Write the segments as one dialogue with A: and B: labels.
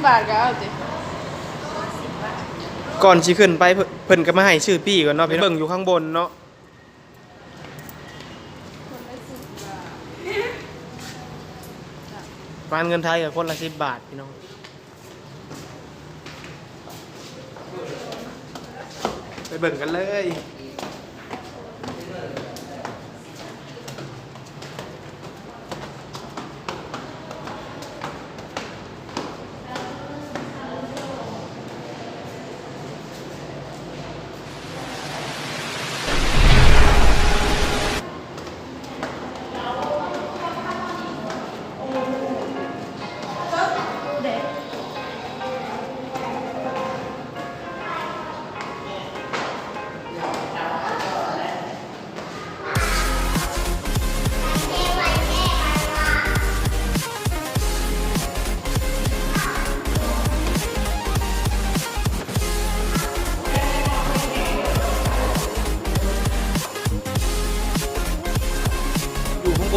A: บาทก็เอาสิ
B: ก่อนสิขึ้นไปเพิ่นก็มาให้ชื่อพี่ก่อนเนาะพี่เบิ่งอยู่ข้างบนเนาะประมาณเงินไทยกับคนละ10 บาทพี่น้องไปเบิ่งกันเลย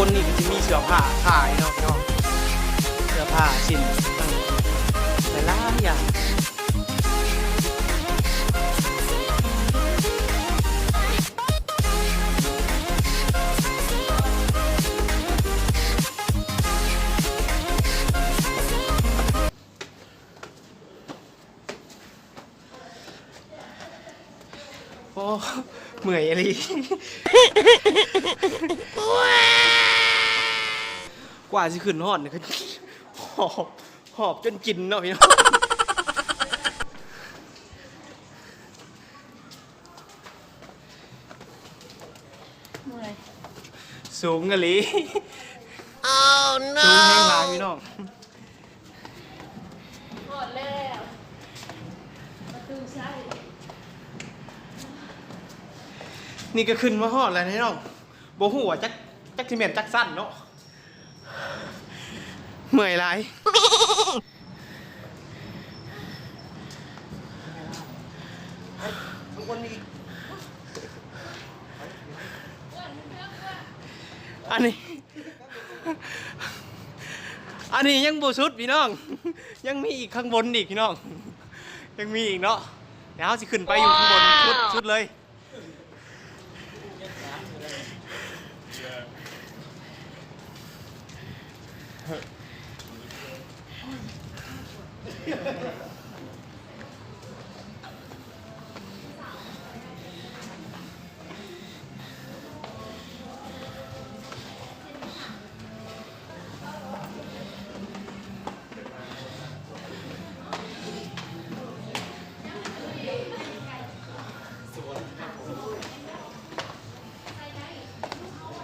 B: บนนี่ก็จะมีเสื้อผ้าขายเนาะพี่น้องเสื้อผ้าชิ้นแต่ละอย่างโอ้เมื่อยอะไรกว่าสิขึ้นฮอดเนี่ยก็หอบจนกินเนาะพี่น้องสูงกันเลยสูงแห้งหลายพี่น้องหอดแล้วประตูใช่นี่ก็ขึ้นมาฮอดแล้วพี่น้องโบหัวจักสิเมนจักสั้นเนาะเมื่อยไรอันนี้ยังบูชุดพี่น้องยังมีอีกข้างบนอีกพี่น้องยังมีอีกเนาะเดี๋ยวสิขึ้นไปอยู่ข้างบนชุดเลย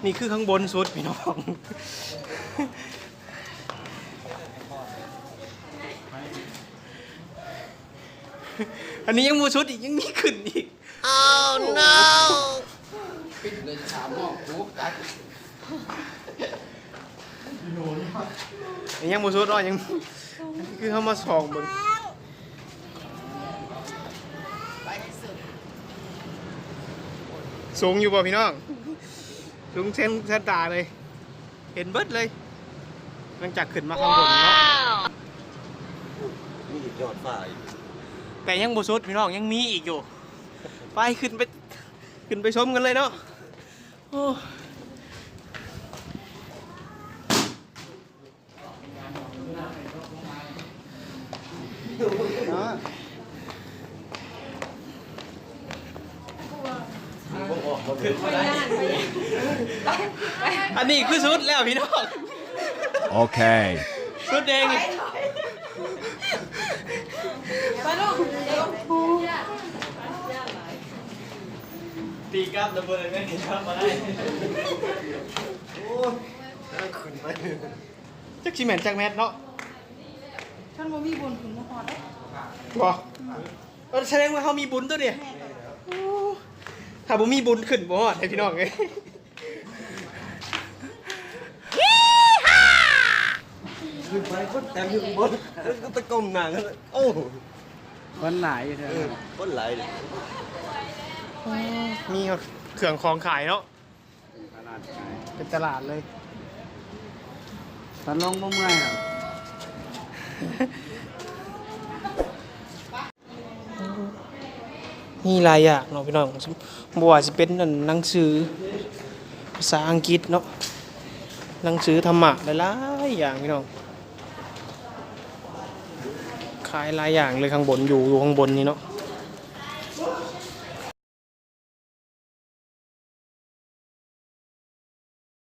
B: นี่คือข้างบนสุดพี่น้องอันนี้ยังมูชุดอีกยังมีขึ้นอีก Oh no ปิดเลยถามหม้อปุ๊บตัดยังมูชุดอ่ะยังคือเขามาส่องมึงสูงอยู่ป่ะพี่น้องสูงเส้นตาเลยเห็นเบิดเลยหลังจากขึ้นมาข้างบนเนาะมีอีกยอดฟ้าอีกแต่ยังบ่สุดพี่น้องยังมีอีกอยู่ไปขึ้นไปชมกันเลยเนาะอันนี้คือชุดแล้วพี่น้องโอเคชุดเองไปลูกตีกับระเบิดไม่ได้ทำมาได้โอ้ยขึ้นไปจักชิแมนจักแมทเนาะท่านบ่มีบุญคุณมาฮอดบ่แสดงว่าเขามีบุญตัวเนี่ยถ้าบ่มีบุญขึ้นบ่ฮอดให้พี่น้องเอ้ยขึ้นไปคนแต่อยู่บนก็ตะกมหนังโอ้คนหลายอยู่เถอะคนหลายเลยมีเครื่องของขายเนาะเป็นตลาดเลยตอนลงบ่เมื่อยหรอ มีหลายอย่างเนาะพี่น้องบ่ว่าสิเป็นหนังสือภาษาอังกฤษเนาะหนังสือธรรมะหลายๆอย่างพี่น้องขายหลายอย่างเลยข้างบนอยู่ข้างบนนี่เนาะ